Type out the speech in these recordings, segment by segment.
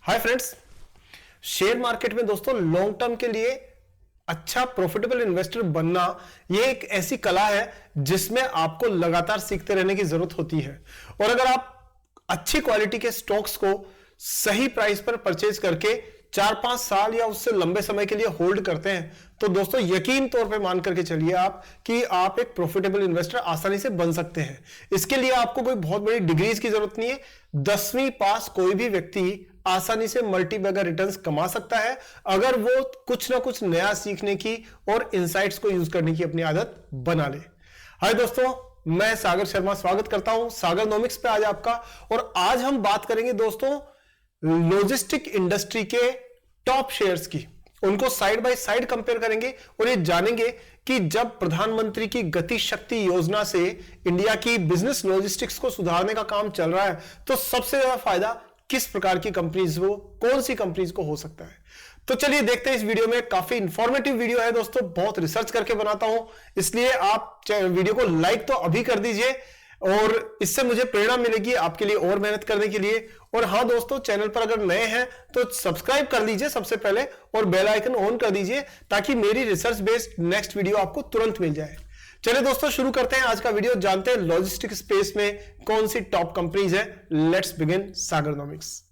Hi friends, share market में दोस्तों long term के लिए अच्छा प्रॉफिटेबल इन्वेस्टर बनना यह एक ऐसी कला है जिसमें आपको लगातार सीखते रहने की जरूरत होती है। और अगर आप अच्छी क्वालिटी के स्टॉक्स को सही प्राइस पर परचेज करके 4-5 साल या उससे लंबे समय के लिए होल्ड करते हैं तो दोस्तों यकीन तौर पे मान करके चलिए आप कि आप एक प्रॉफिटेबल इन्वेस्टर आसानी से बन सकते हैं। इसके लिए आपको कोई बहुत बड़ी डिग्रीज की जरूरत नहीं है। 10वीं पास कोई भी व्यक्ति आसानी से मल्टी बैगर रिटर्न्स कमा सकता है अगर वो कुछ ना कुछ नया सीखने की और इनसाइट्स को यूज करने की अपनी आदत बना ले। हाय दोस्तों, मैं सागर शर्मा स्वागत करता हूं सागर नॉमिक्स पे आज आपका। और आज हम बात करेंगे दोस्तों लॉजिस्टिक इंडस्ट्री के टॉप शेयर्स की। उनको साइड बाय साइड कंपेयर करेंगे और ये जानेंगे कि जब प्रधानमंत्री की गति शक्ति योजना से इंडिया की बिजनेस लॉजिस्टिक्स को सुधारने का काम चल रहा है तो सबसे ज्यादा फायदा किस प्रकार की कंपनीज को, कौन सी कंपनीज को हो सकता है। तो चलिए देखते हैं इस वीडियो में। काफी इंफॉर्मेटिव वीडियो है दोस्तों, बहुत रिसर्च करके बनाता हूं, इसलिए आप वीडियो को लाइक तो अभी कर दीजिए और इससे मुझे प्रेरणा मिलेगी आपके लिए और मेहनत करने के लिए। और हां दोस्तों, चैनल पर अगर नए हैं तो सब्सक्राइब कर लीजिए सबसे पहले और बेल आइकन ऑन कर दीजिए ताकि मेरी रिसर्च बेस्ड नेक्स्ट वीडियो आपको तुरंत मिल जाए। चलिए दोस्तों शुरू करते हैं आज का वीडियो। जानते हैं लॉजिस्टिक स्पेस में कौन सी टॉप कंपनीज है। Let's begin Sagarnomics.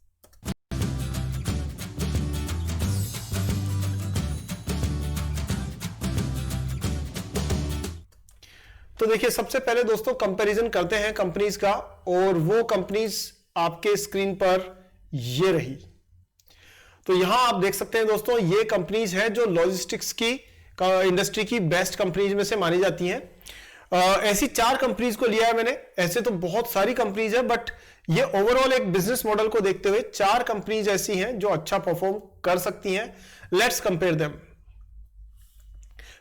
तो देखिए सबसे पहले दोस्तों कंपैरिजन करते हैं कंपनीज का, और वो कंपनीज आपके स्क्रीन पर ये रही। तो यहां आप देख सकते हैं दोस्तों ये कंपनीज है जो लॉजिस्टिक्स की इंडस्ट्री की बेस्ट कंपनीज में से मानी जाती हैं। ऐसी 4 कंपनीज को लिया है मैंने। ऐसे तो बहुत सारी कंपनीज है बट ये ओवरऑल एक बिजनेस मॉडल को देखते हुए 4 कंपनीज ऐसी हैं जो अच्छा परफॉर्म कर सकती हैं। Let's compare them.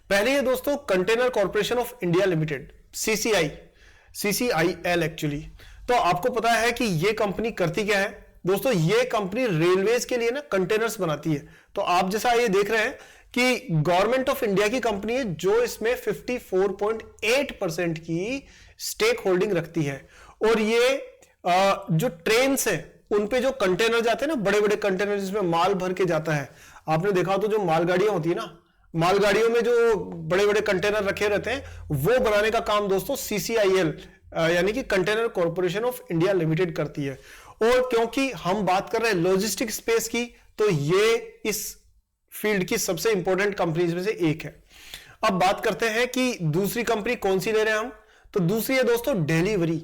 पहले है दोस्तों container corporation of India limited, CCIL actually. तो आपको पता है कि ये कंपनी करती क्या है दोस्तों। ये कंपनी रेलवेज के लिए ना कंटेनर्स बनाती है। तो आप जैसा ये देख रहे हैं कि गवर्नमेंट ऑफ इंडिया की कंपनी है जो इसमें 54.8% की स्टेक होल्डिंग रखती है। और ये जो ट्रेन है उन पे जो कंटेनर जाते हैं ना, बड़े बड़े कंटेनर जिसमें माल भर के जाता है, आपने देखा हो तो जो मालगाड़ियां होती है ना, मालगाड़ियों में जो बड़े बड़े कंटेनर रखे रहते हैं वो बनाने का काम दोस्तों CCIL यानी कि container corporation of India limited करती है। और क्योंकि हम बात कर रहे हैं लॉजिस्टिक स्पेस की तो ये इस फील्ड की सबसे इंपॉर्टेंट कंपनीज में से एक है। अब बात करते हैं कि दूसरी कंपनी कौन सी ले रहे हैं हम। तो दूसरी है दोस्तों डिलीवरी।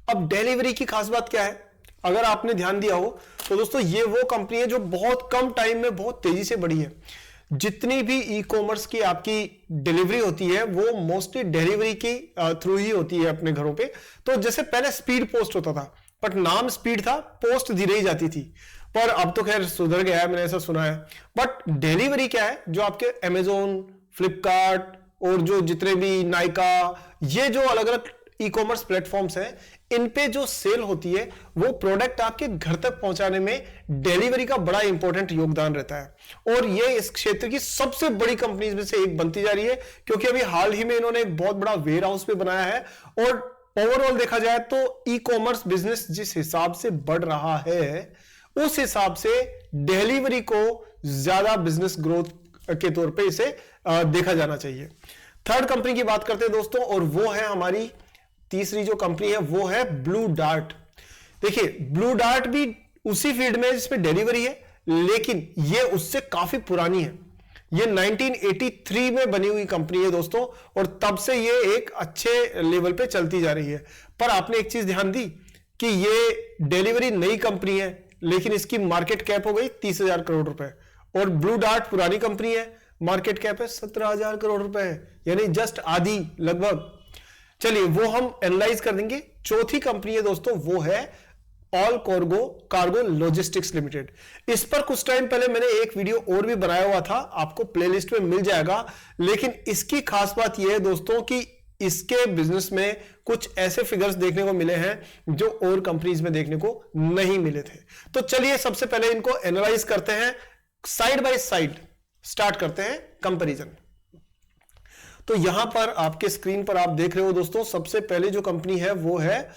अब डिलीवरी की खास बात क्या है, अगर आपने ध्यान दिया हो तो दोस्तों ये वो कंपनी है जो बहुत कम टाइम में बहुत तेजी से बढ़ी है। जितनी भी ई कॉमर्स की आपकी डिलीवरी होती है वो मोस्टली डिलीवरी की थ्रू ही होती है अपने घरों पे। तो जैसे पहले स्पीड पोस्ट होता था बट नाम स्पीड था, पोस्ट धीरे ही जाती थी, पर अब तो खैर सुधर गया है, मैंने ऐसा सुना है। बट डिलीवरी क्या है, जो आपके Amazon, फ्लिपकार्ट और जो जितने भी नाइका, ये जो अलग अलग ई कॉमर्स प्लेटफॉर्म्स हैं, इन पे जो सेल होती है वो प्रोडक्ट आपके घर तक पहुंचाने में डिलीवरी का बड़ा इंपॉर्टेंट योगदान रहता है। और ये इस क्षेत्र की सबसे बड़ी कंपनीज में से एक बनती जा रही है क्योंकि अभी हाल ही में इन्होंने एक बहुत बड़ा वेयर हाउस पे बनाया है। और ओवरऑल देखा जाए तो ई कॉमर्स बिजनेस जिस हिसाब से बढ़ रहा है उस हिसाब से डिलीवरी को ज्यादा बिजनेस ग्रोथ के तौर पे इसे देखा जाना चाहिए। थर्ड कंपनी की बात करते हैं दोस्तों, और वो है हमारी तीसरी जो कंपनी है वो है ब्लू डार्ट। देखिए ब्लू डार्ट भी उसी फील्ड में जिसमें डिलीवरी है, लेकिन ये उससे काफी पुरानी है। ये 1983 में बनी हुई कंपनी है दोस्तों, और तब से ये एक अच्छे लेवल पे चलती जा रही है। पर आपने एक चीज ध्यान दी कि ये डिलीवरी नई कंपनी है लेकिन इसकी मार्केट कैप हो गई 30,000 करोड़ रुपए, और ब्लू डार्ट पुरानी कंपनी है, मार्केट कैप है 17,000 करोड़ रुपए है, यानी जस्ट आधी लगभग। चलिए वो हम एनालाइज कर देंगे। चौथी कंपनी है दोस्तों वो है ऑल कार्गो लॉजिस्टिक्स लिमिटेड। इस पर कुछ टाइम पहले मैंने एक वीडियो और भी बनाया हुआ था, आपको प्लेलिस्ट में मिल जाएगा। लेकिन इसकी खास बात यह है दोस्तों कि इसके बिजनेस में कुछ ऐसे फिगर्स देखने को मिले हैं जो और कंपनीज में देखने को नहीं मिले थे। तो चलिए सबसे पहले इनको एनालाइज करते हैं, साइड बाय साइड स्टार्ट करते हैं कंपैरिजन। तो यहां पर आपके स्क्रीन पर आप देख रहे हो दोस्तों, सबसे पहले जो कंपनी है वो है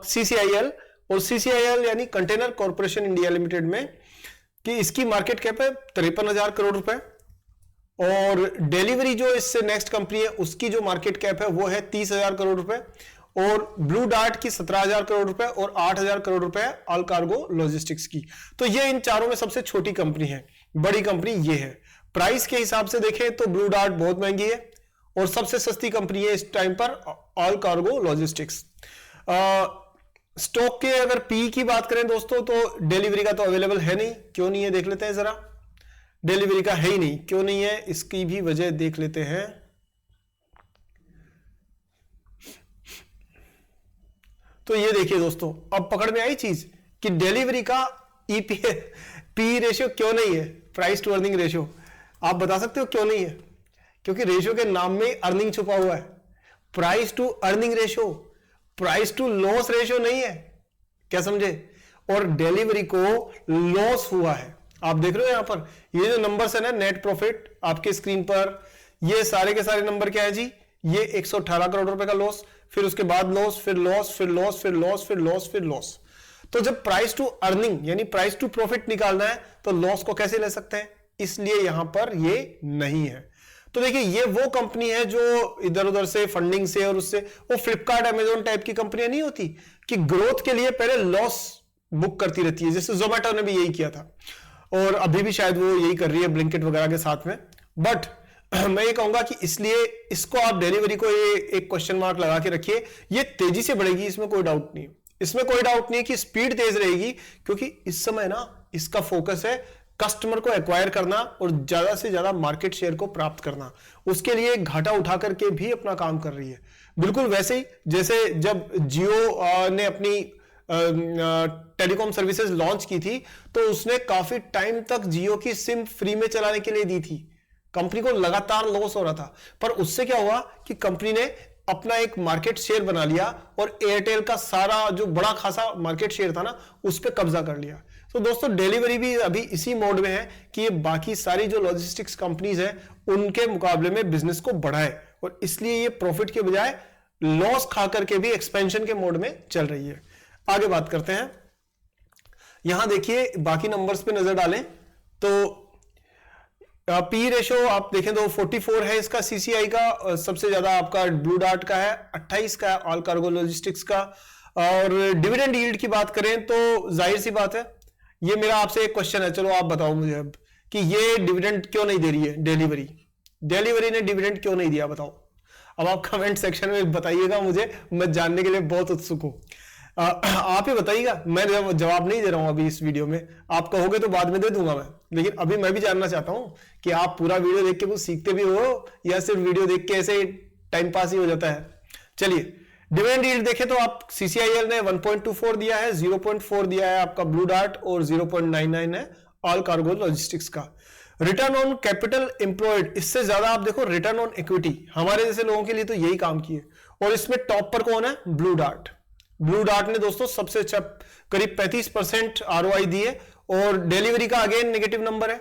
CCIL और CCIL यानी कंटेनर कॉर्पोरेशन इंडिया लिमिटेड में कि इसकी मार्केट कैप है 53,000 करोड़ रुपए, और डिलीवरी जो इससे नेक्स्ट कंपनी है उसकी जो मार्केट कैप है वो है 30,000 करोड़ रुपए, और ब्लू डार्ट की 17,000 करोड़ रुपए और 8,000 करोड़ रुपए ऑल कार्गो लॉजिस्टिक्स की। तो ये इन चारों में सबसे छोटी कंपनी है, बड़ी कंपनी ये है। प्राइस के हिसाब से देखें तो ब्लू डार्ट बहुत महंगी है और सबसे सस्ती कंपनी है इस टाइम पर ऑल कार्गो लॉजिस्टिक्स। स्टॉक के अगर पी की बात करें दोस्तों तो डिलीवरी का तो अवेलेबल है नहीं, क्यों नहीं है देख लेते हैं जरा। डिलीवरी का है ही नहीं, क्यों नहीं है इसकी भी वजह देख लेते हैं। तो ये देखिए दोस्तों, अब पकड़ में आई चीज कि डिलीवरी का पी रेशियो क्यों नहीं है, प्राइस टू अर्निंग रेशियो। आप बता सकते हो क्यों नहीं है? क्योंकि रेशियो के नाम में अर्निंग छुपा हुआ है। Price to earning ratio, price to loss ratio नहीं है, क्या समझे? और डिलीवरी को लॉस हुआ है। आप देख रहे हो यहां पर ये जो नंबर्स है ना, नेट प्रॉफिट आपके स्क्रीन पर, ये सारे के सारे नंबर क्या है जी? ये 118 करोड़ रुपए का लॉस, फिर उसके बाद लॉस, फिर लॉस, फिर लॉस, फिर लॉस, फिर लॉस, फिर लॉस। तो जब प्राइस टू अर्निंग यानी प्राइस टू प्रॉफिट निकालना है तो लॉस को कैसे ले सकते हैं? इसलिए यहां पर ये नहीं है। तो देखिए ये वो कंपनी है जो इधर उधर से फंडिंग से और उससे, वो फ्लिपकार्ट अमेजोन टाइप की कंपनियां नहीं होती कि ग्रोथ के लिए पहले लॉस बुक करती रहती है, जैसे जोमेटो ने भी यही किया था और अभी भी शायद वो यही कर रही है ब्लिंकिट वगैरह के साथ में। बट मैं ये कहूंगा कि इसलिए इसको आप डिलीवरी को ये एक क्वेश्चन मार्क लगा के रखिए। ये तेजी से बढ़ेगी, इसमें कोई डाउट नहीं, इसमें कोई डाउट नहीं है कि स्पीड तेज रहेगी, क्योंकि इस समय ना इसका फोकस है कस्टमर को एक्वायर करना और ज्यादा से ज्यादा मार्केट शेयर को प्राप्त करना। उसके लिए घाटा उठा करके भी अपना काम कर रही है। बिल्कुल वैसे ही जैसे जब जियो ने अपनी टेलीकॉम सर्विसेज लॉन्च की थी तो उसने काफी टाइम तक जियो की सिम फ्री में चलाने के लिए दी थी। कंपनी को लगातार लॉस हो रहा था, पर उससे क्या हुआ कि कंपनी ने अपना एक मार्केट शेयर बना लिया और एयरटेल का सारा जो बड़ा खासा मार्केट शेयर था ना उस पर कब्जा कर लिया। तो दोस्तों डिलीवरी भी अभी इसी मोड में है कि ये बाकी सारी जो लॉजिस्टिक्स कंपनीज है उनके मुकाबले में बिजनेस को बढ़ाए, और इसलिए ये प्रॉफिट के बजाय लॉस खा करके भी एक्सपेंशन के मोड में चल रही है। आगे बात करते हैं। यहां देखिए बाकी नंबर्स पे नजर डालें तो पी रेशो आप देखें तो 44 है इसका सीसीआई का, सबसे ज्यादा आपका ब्लू डार्ट का है, 28 का है ऑल कार्गो लॉजिस्टिक्स का। और डिविडेंड यील्ड की बात करें तो जाहिर सी बात है, ये मेरा आपसे एक क्वेश्चन है, चलो आप बताओ मुझे अब कि ये डिविडेंड क्यों नहीं दे रही है डिलीवरी ने डिविडेंड क्यों नहीं दिया, बताओ। अब आप कमेंट सेक्शन में बताइएगा, मुझे मैं जानने के लिए बहुत उत्सुक हूं। आप ही बताइएगा, मैं जवाब नहीं दे रहा हूं अभी इस वीडियो में, आप कहोगे तो बाद में दे दूंगा मैं, लेकिन अभी मैं भी जानना चाहता हूं कि आप पूरा वीडियो देख के कुछ सीखते भी हो या सिर्फ वीडियो देख के ऐसे टाइम पास ही हो जाता है। चलिए डिविडेंड यील्ड देखें तो आप सीसीआईएल ने 1.24 दिया है, 0.4 दिया है आपका ब्लू डार्ट और 0.99 है ऑल कार्गो लॉजिस्टिक्स का। रिटर्न ऑन कैपिटल एम्प्लॉयड, इससे ज्यादा आप देखो रिटर्न ऑन इक्विटी, हमारे जैसे लोगों के लिए तो यही काम किए। और इसमें टॉप पर कौन है? ब्लू डार्ट ने दोस्तों सबसे अच्छा करीब 35% ROI दी है। और डिलीवरी का अगेन नेगेटिव नंबर है,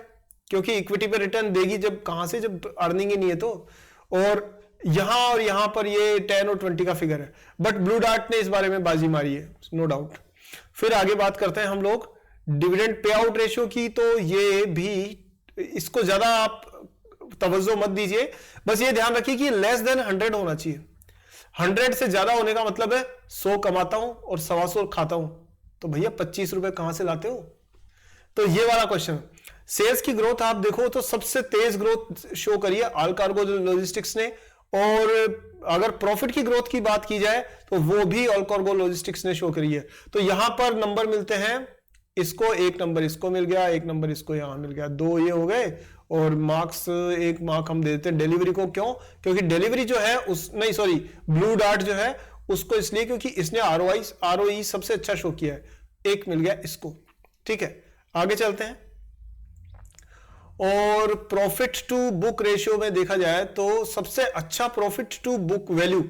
क्योंकि इक्विटी पे रिटर्न देगी जब कहां से, जब अर्निंग ही नहीं है तो। और यहां पर ये 10 और 20 का फिगर है, बट ब्लू डार्ट ने इस बारे में बाजी मारी है, नो डाउट। फिर आगे बात करते हैं हम लोग डिविडेंड पे आउट रेशियो की, तो ये भी इसको ज्यादा आप तवज्जो मत दीजिए, बस ये ध्यान रखिए कि लेस देन 100 होना चाहिए। 100 से ज्यादा होने का मतलब है 100 कमाता हूं और 125 खाता हूं, तो भैया 25 रुपए कहां से लाते हो? तो ये वाला क्वेश्चन। सेल्स की ग्रोथ आप देखो तो सबसे तेज ग्रोथ शो करी है ऑल कार्गो लॉजिस्टिक्स ने, और अगर प्रॉफिट की ग्रोथ की बात की जाए तो वो भी ऑल कार्गो लॉजिस्टिक्स ने शो करी है। तो यहां पर नंबर मिलते हैं, इसको एक नंबर इसको मिल गया, एक नंबर इसको यहां मिल गया, 2 ये हो गए। और मार्क्स, एक मार्क हम दे देते हैं डिलीवरी को, क्यों? क्योंकि डिलीवरी जो है ब्लू डार्ट जो है उसको इसलिए क्योंकि इसने ROI सबसे अच्छा शो किया है, एक मिल गया इसको। ठीक है, आगे चलते हैं। और प्रॉफिट टू बुक रेशियो में देखा जाए तो सबसे अच्छा profit to book value,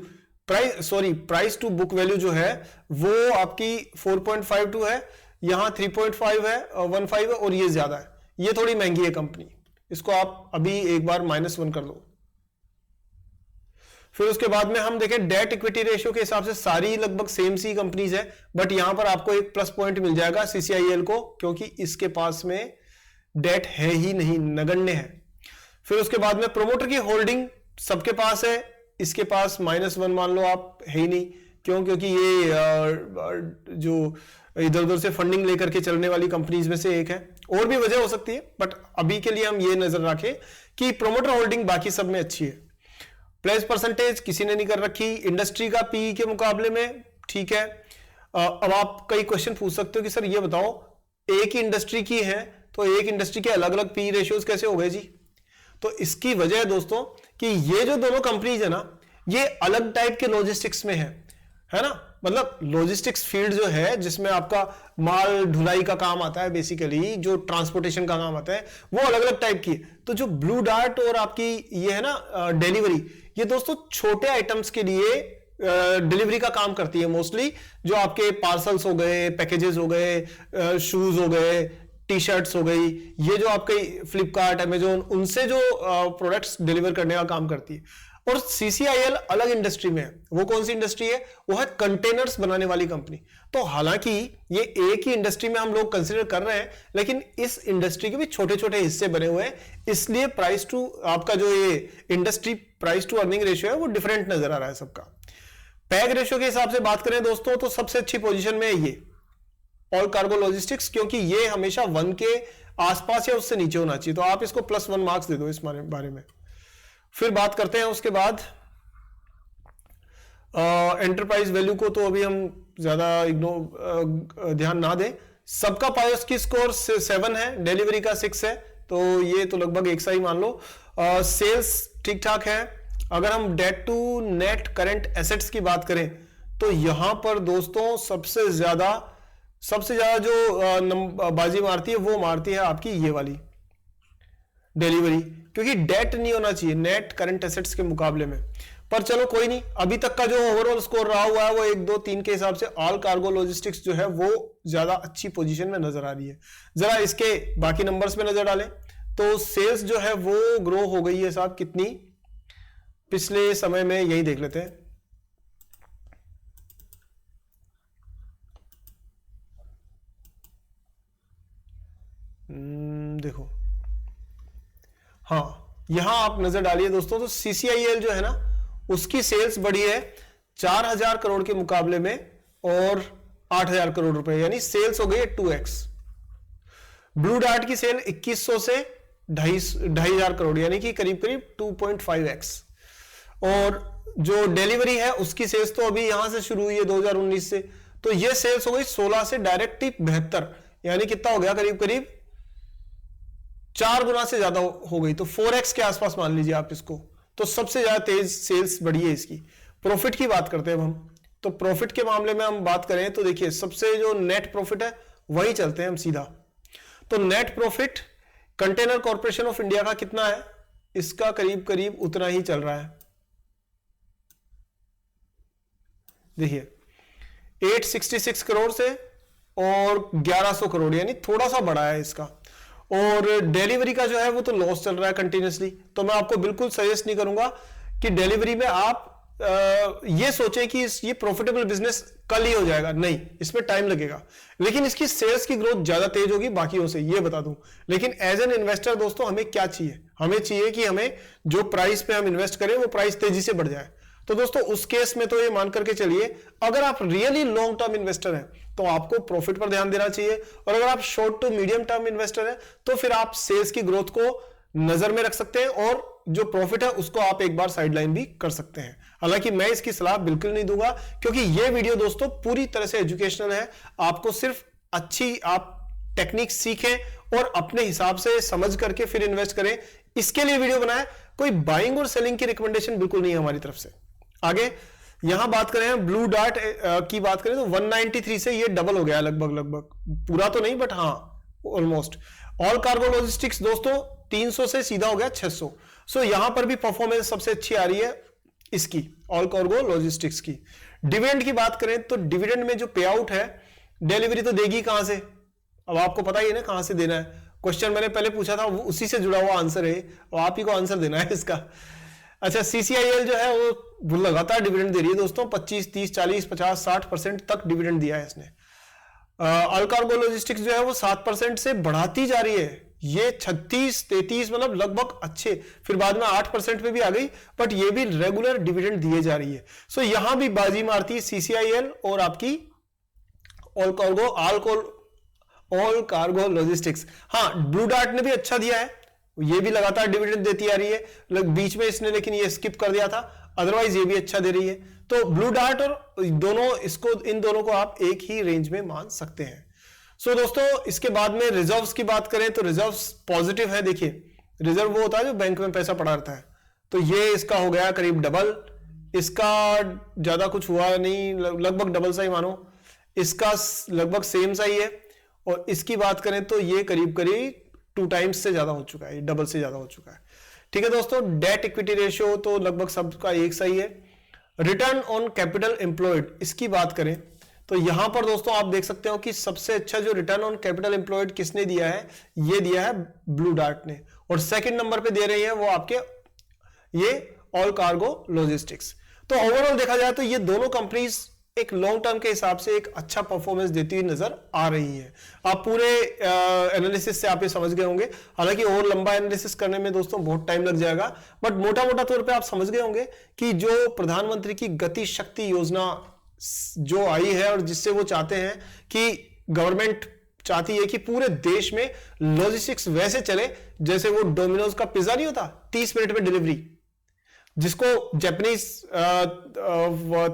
price to book value जो है वो आपकी 4.52 है, यहां 3.5 है, 1.5 है, और ये ज्यादा है, ये थोड़ी महंगी है कंपनी, इसको आप अभी एक बार -1 कर लो। फिर उसके बाद में हम देखें डेट इक्विटी रेशियो के हिसाब से सारी लगभग सेम सी कंपनीज है, बट यहां पर आपको एक प्लस पॉइंट मिल जाएगा CCIL को, क्योंकि इसके पास में डेट है ही नहीं, नगण्य है। फिर उसके बाद में प्रोमोटर की होल्डिंग सबके पास है, इसके पास -1 मान लो आप, है ही नहीं। क्यों? क्योंकि ये जो इधर उधर से फंडिंग लेकर के चलने वाली कंपनीज में से एक है। और भी वजह हो सकती है, बट अभी के लिए हम ये नजर रखें कि प्रोमोटर होल्डिंग बाकी सब में अच्छी है। प्लेस परसेंटेज किसी ने नहीं कर रखी इंडस्ट्री का पीई के मुकाबले में, ठीक है। अब आप कई क्वेश्चन पूछ सकते हो कि सर ये बताओ, एक ही इंडस्ट्री की है तो एक इंडस्ट्री के अलग अलग पीई रेशियोज कैसे हो गए जी? तो इसकी वजह है दोस्तों कि ये जो दोनों कंपनीज है ना, ये अलग टाइप के लॉजिस्टिक्स में है ना। मतलब लॉजिस्टिक्स फील्ड जो है जिसमें आपका माल ढुलाई का काम आता है, बेसिकली जो ट्रांसपोर्टेशन का काम आता है, वो अलग अलग टाइप की है। तो जो ब्लू डार्ट और आपकी ये है ना डिलीवरी, ये दोस्तों छोटे आइटम्स के लिए डिलीवरी का काम करती है मोस्टली। जो आपके पार्सल्स हो गए, पैकेजेस हो गए, शूज हो गए, टी शर्ट्स हो गई, ये जो आपके फ्लिपकार्ट, अमेजोन, उनसे जो प्रोडक्ट्स डिलीवर करने का काम करती है। और CCIL अलग इंडस्ट्री में है। वो कौन सी इंडस्ट्री है? वो है कंटेनर्स बनाने वाली कंपनी। तो हालांकि ये एक ही इंडस्ट्री में हम लोग कंसीडर कर रहे हैं, लेकिन इस इंडस्ट्री के भी छोटे छोटे हिस्से बने हुए हैं, इसलिए प्राइस टू आपका जो ये industry price to earning ratio है वो डिफरेंट नजर आ रहा है सबका। पैग रेशियो के हिसाब से बात करें दोस्तों, तो सबसे अच्छी पोजीशन में है ये ऑल कार्गो लॉजिस्टिक्स, क्योंकि ये हमेशा 1 के आसपास या उससे नीचे होना चाहिए। तो आप इसको +1 मार्क्स दे दो इस बारे में। फिर बात करते हैं उसके बाद एंटरप्राइज वैल्यू को, तो अभी हम ज्यादा ध्यान ना दें। सबका पायोस की स्कोर 7 है, डिलीवरी का 6 है, तो ये तो लगभग एक सा ही मान लो। सेल्स ठीक ठाक है। अगर हम debt to net current assets की बात करें, तो यहां पर दोस्तों सबसे ज्यादा जो बाजी मारती है वो मारती है आपकी ये वाली डिलीवरी, क्योंकि डेट नहीं होना चाहिए नेट करंट एसेट्स के मुकाबले में। पर चलो कोई नहीं, अभी तक का जो ओवरऑल स्कोर रहा हुआ है वो 1, 2, 3 के हिसाब से ऑल कार्गो लॉजिस्टिक्स जो है वो ज्यादा अच्छी पोजीशन में नजर आ रही है। जरा इसके बाकी नंबर्स में नजर डालें तो सेल्स जो है वो ग्रो हो गई है साहब, कितनी पिछले समय में, यही देख लेते हैं। देखो, हाँ यहां आप नजर डालिए दोस्तों, तो CCIL जो है ना, उसकी सेल्स बढ़ी है 4000 करोड़ के मुकाबले में और 8000 करोड़ रुपए, यानी सेल्स हो गई है 2x। ब्लू डार्ट की सेल 2100 से 2500 करोड़, यानी कि करीब करीब 2.5x। और जो डिलीवरी है उसकी सेल्स तो अभी यहां से शुरू हुई है 2019 से, तो ये सेल्स हो गई 16 से डायरेक्ट 72, यानी कितना हो गया, करीब करीब 4 गुना से ज्यादा हो गई। तो 4x के आसपास मान लीजिए आप इसको। तो सबसे ज्यादा तेज सेल्स बढ़ी है इसकी। प्रॉफिट की बात करते हैं अब हम, तो प्रॉफिट के मामले में हम बात करें तो देखिए, सबसे जो नेट प्रॉफिट है वही चलते हैं हम सीधा। तो net profit container corporation of India का कितना है? इसका करीब करीब उतना ही चल रहा है, देखिए 866 करोड़ से और 1100 करोड़, यानी थोड़ा सा बढ़ा है इसका। और डिलीवरी का जो है वो तो लॉस चल रहा है कंटिन्यूसली। तो मैं आपको बिल्कुल सजेस्ट नहीं करूंगा कि डिलीवरी में आप ये सोचें कि ये प्रॉफिटेबल बिजनेस कल ही हो जाएगा, नहीं, इसमें टाइम लगेगा। लेकिन इसकी सेल्स की ग्रोथ ज्यादा तेज होगी बाकियों से, ये बता दूं। लेकिन एज एन इन्वेस्टर दोस्तों, हमें क्या चाहिए? हमें चाहिए कि हमें जो प्राइस पे हम इन्वेस्ट करें वो प्राइस तेजी से बढ़ जाए। तो दोस्तों उस केस में तो ये मान करके चलिए, अगर आप रियली लॉन्ग टर्म इन्वेस्टर हैं तो आपको प्रॉफिट पर ध्यान देना चाहिए, और अगर आप short to medium term investor हैं तो फिर आप सेल्स की ग्रोथ को नजर में रख सकते हैं, और जो प्रॉफिट है उसको आप एक बार साइडलाइन भी कर सकते हैं। हालांकि मैं इसकी सलाह बिल्कुल नहीं दूंगा, क्योंकि ये वीडियो दोस्तों पूरी तरह से एजुकेशनल है। आपको सिर्फ अच्छी आप टेक्निक सीखें और अपने हिसाब से समझ करके फिर इन्वेस्ट करें, इसके लिए वीडियो बनाया। कोई बाइंग और सेलिंग की रिकमेंडेशन बिल्कुल नहीं है हमारी तरफ से। आगे यहां बात करें ब्लू डार्ट की बात करें तो 193 से ये डबल हो गया लगभग, पूरा तो नहीं बट हाँ ऑलमोस्ट। ऑल कार्गो लॉजिस्टिक्स दोस्तों 300 से सीधा हो गया 600। सो यहां पर भी परफॉर्मेंस सबसे अच्छी आ रही है इसकी, ऑल कार्गो लॉजिस्टिक्स की। डिविडेंड की बात करें तो डिविडेंड में जो पे आउट है, डिलीवरी तो देगी कहां से, अब आपको पता ही है ना कहां से देना है। क्वेश्चन मैंने पहले पूछा था, वो उसी से जुड़ा हुआ आंसर है, और आप ही को आंसर देना है इसका। अच्छा, CCIL जो है वो लगातार डिविडेंड दे रही है दोस्तों, 25, 30, 40, 50, 60% तक डिविडेंड दिया है इसने। अल्कार्गो लॉजिस्टिक्स जो है वो 7% से बढ़ाती जा रही है, ये 36, 33 मतलब लगभग अच्छे, फिर बाद में 8% पे भी आ गई, बट ये भी रेगुलर डिविडेंड दिए जा रही है। सो यहां भी बाजी मारती है CCIL और आपकी ऑल कार्गो लॉजिस्टिक्स। हाँ, ब्लू डार्ट ने भी अच्छा दिया है, ये भी लगातार डिविडेंड देती आ रही है, बीच में इसने लेकिन ये स्किप कर दिया था, अदरवाइज ये भी अच्छा दे रही है। तो ब्लू डार्ट और इन दोनों को आप एक ही रेंज में मान सकते हैं। सो दोस्तों, इसके बाद में रिजर्व्स की बात करें तो रिजर्व्स पॉजिटिव है। देखिए, रिजर्व वो होता है जो बैंक में पैसा पड़ा रहता है, तो ये इसका हो गया करीब डबल, इसका ज्यादा कुछ हुआ नहीं, लगभग डबल सा ही मानो, इसका लगभग सेम सा ही है, और इसकी बात करें तो ये करीब करीब 2 टाइम्स से ज्यादा हो चुका है, डबल से ज्यादा हो चुका है। ठीक है दोस्तों, डेट इक्विटी रेशियो तो लगभग सबका एक सा ही है। रिटर्न ऑन कैपिटल एम्प्लॉयड, इसकी बात करें तो यहां पर दोस्तों आप देख सकते हो कि सबसे अच्छा जो रिटर्न ऑन कैपिटल एम्प्लॉयड किसने दिया है, ये दिया है ब्लू डार्ट ने, और सेकंड नंबर पे दे रही है वो आपके ये ऑल कार्गो लॉजिस्टिक्स। तो ओवरऑल देखा जाए तो ये दोनों कंपनीज एक लॉन्ग टर्म के हिसाब से एक अच्छा परफॉर्मेंस देती हुई नजर आ रही है। आप पूरे एनालिसिस से आप ये समझ गए होंगे, हालांकि और लंबा एनालिसिस करने में दोस्तों बहुत टाइम लग जाएगा, बट मोटा मोटा तौर पे आप समझ गए होंगे कि जो प्रधानमंत्री की गति शक्ति योजना जो आई है और जिससे वो चाहते हैं कि गवर्नमेंट चाहती है कि पूरे देश में लॉजिस्टिक्स वैसे चले जैसे वो डोमिनोज का पिज्जा नहीं होता 30 मिनट में डिलीवरी, जिसको जापानीज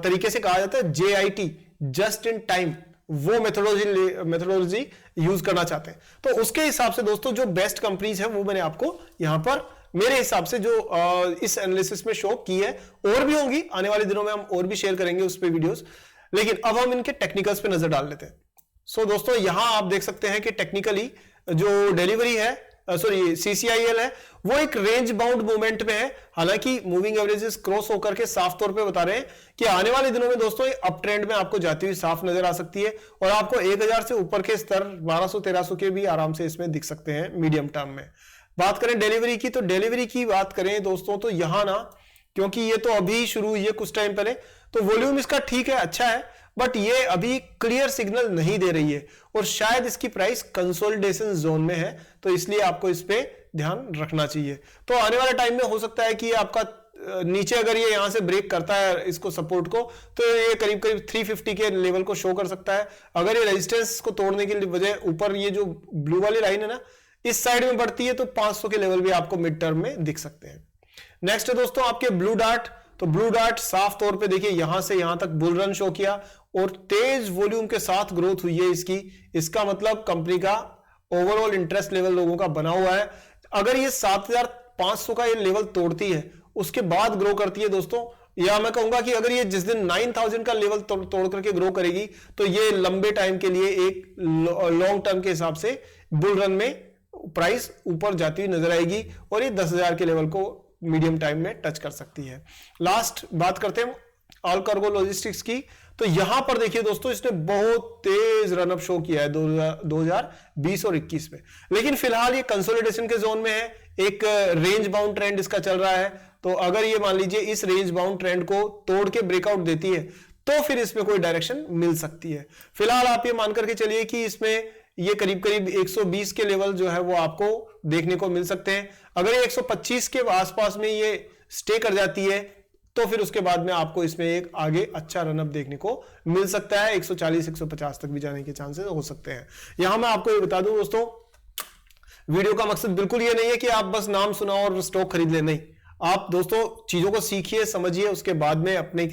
तरीके से कहा जाता है JIT, जस्ट इन टाइम, वो मेथोडोलॉजी यूज करना चाहते हैं। तो उसके हिसाब से दोस्तों जो बेस्ट कंपनीज है वो मैंने आपको यहां पर मेरे हिसाब से जो इस एनालिसिस में शो की है, और भी होंगी आने वाले दिनों में, हम और भी शेयर करेंगे उस पे वीडियोस, लेकिन अब हम इनके टेक्निकल्स पे नजर डाल लेते हैं। सो दोस्तों, यहां आप देख सकते हैं कि टेक्निकली जो डिलीवरी है, CCIL है, वो एक रेंज बाउंड मूवमेंट में है। हालांकि मूविंग एवरेजेस क्रॉस होकर के साफ तौर पे बता रहे हैं कि आने वाले दिनों में दोस्तों ये अप ट्रेंड में आपको जाती हुई साफ नजर आ सकती है, और आपको 1000 से ऊपर के स्तर 1200-1300 के भी आराम से इसमें दिख सकते हैं मीडियम टर्म में। बात करें डिलीवरी की, तो डिलीवरी की बात करें दोस्तों तो यहां ना, क्योंकि ये तो अभी शुरू हुई है कुछ टाइम पहले, तो वॉल्यूम इसका ठीक है, अच्छा है, बट ये अभी क्लियर सिग्नल नहीं दे रही है, और शायद इसकी प्राइस कंसोलिडेशन जोन में है, तो इसलिए आपको इस पे ध्यान रखना चाहिए। तो आने वाले टाइम में हो सकता है कि आपका नीचे अगर ये यहां से ब्रेक करता है इसको सपोर्ट को, तो ये करीब करीब 350 के लेवल को शो कर सकता है। अगर ये रेजिस्टेंस को तोड़ने के बजाय ऊपर ये जो ब्लू वाली लाइन है ना, इस साइड में बढ़ती है, तो 500 के लेवल भी आपको मिड टर्म में दिख सकते हैं। नेक्स्ट है दोस्तों आपके ब्लू डार्ट। तो ब्लू डार्ट साफ तौर पे देखिए यहां से यहां तक बुल रन शो किया, और तेज वॉल्यूम के साथ ग्रोथ हुई है इसकी। इसका मतलब कंपनी का ओवरऑल इंटरेस्ट लेवल लोगों का बना हुआ है। अगर ये 7500 का ये लेवल तोड़ती है, उसके बाद ग्रो करती है दोस्तों, या मैं कहूंगा कि अगर ये जिस दिन 9000 का लेवल तोड़ करके ग्रो करेगी, तो ये लंबे टाइम के लिए एक लॉन्ग टर्म के हिसाब से बुल रन में प्राइस ऊपर जाती हुई नजर आएगी, और ये 10,000 के लेवल को मीडियम टाइम में टच कर सकती है। लास्ट बात करते हैं ऑल कार्गो लॉजिस्टिक्स की। तो यहां पर देखिए दोस्तों, इसने बहुत तेज रनअप शो किया है 2020 और 21 में, लेकिन फिलहाल ये कंसोलिडेशन के जोन में है, एक रेंज बाउंड ट्रेंड इसका चल रहा है। तो अगर ये मान लीजिए इस रेंज बाउंड ट्रेंड को तोड़ के ब्रेकआउट देती है, तो फिर इसमें कोई डायरेक्शन मिल सकती है। फिलहाल आप ये मान करके चलिए कि इसमें ये करीब करीब 120 के लेवल जो है वो आपको देखने को मिल सकते हैं। अगर ये 125 के आसपास में ये स्टे कर जाती है, तो फिर उसके बाद में आपको इसमें एक आगे अच्छा रनअप देखने को मिल सकता है, 140-150 तक भी जाने के चांसेस हो सकते हैं। यहां मैं आपको ये बता दूं दोस्तों, वीडियो का मकसद बिल्कुल ये नहीं है कि आप बस नाम सुनाओ और स्टॉक खरीद ले, नहीं। आप दोस्तों चीजों को सीखिए, समझिए, उसके बाद में अपने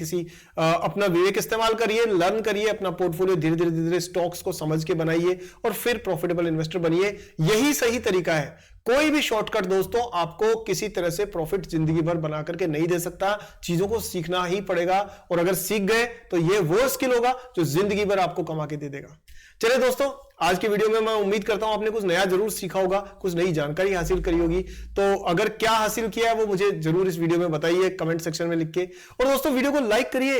अपना विवेक इस्तेमाल करिए, लर्न करिए, अपना पोर्टफोलियो धीरे धीरे स्टॉक्स को समझ के बनाइए, और फिर प्रॉफिटेबल इन्वेस्टर बनिए। यही सही तरीका है। कोई भी शॉर्टकट दोस्तों आपको किसी तरह से प्रॉफिट जिंदगी भर बना करके नहीं दे सकता। चीजों को सीखना ही पड़ेगा, और अगर सीख गए तो ये वो स्किल होगा जो जिंदगी भर आपको कमा के दे देगा। चलिए दोस्तों, आज की वीडियो में मैं उम्मीद करता हूं आपने कुछ नया जरूर सीखा होगा, कुछ नई जानकारी हासिल करी होगी। तो अगर क्या हासिल किया है वो मुझे जरूर इस वीडियो में बताइए कमेंट सेक्शन में लिख के। और दोस्तों वीडियो को लाइक करिए।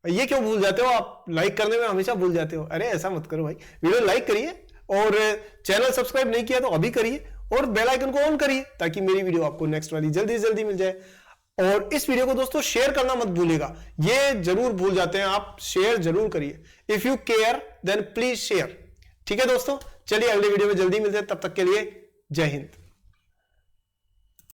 ये क्यों भूल जाते हो आप? लाइक करने में हमेशा भूल जाते हो। अरे ऐसा मत करो भाई, वीडियो लाइक करिए, और चैनल सब्सक्राइब नहीं किया तो अभी करिए, और बेल आइकन को ऑन करिए ताकि मेरी वीडियो आपको नेक्स्ट वाली जल्दी से जल्दी मिल जाए। और इस वीडियो को दोस्तों शेयर करना मत भूलिएगा, ये जरूर भूल जाते हैं आप, शेयर जरूर करिए। If you care then please share. ठीक है दोस्तों, चलिए अगले वीडियो में जल्दी मिलते हैं, तब तक के लिए जय हिंद।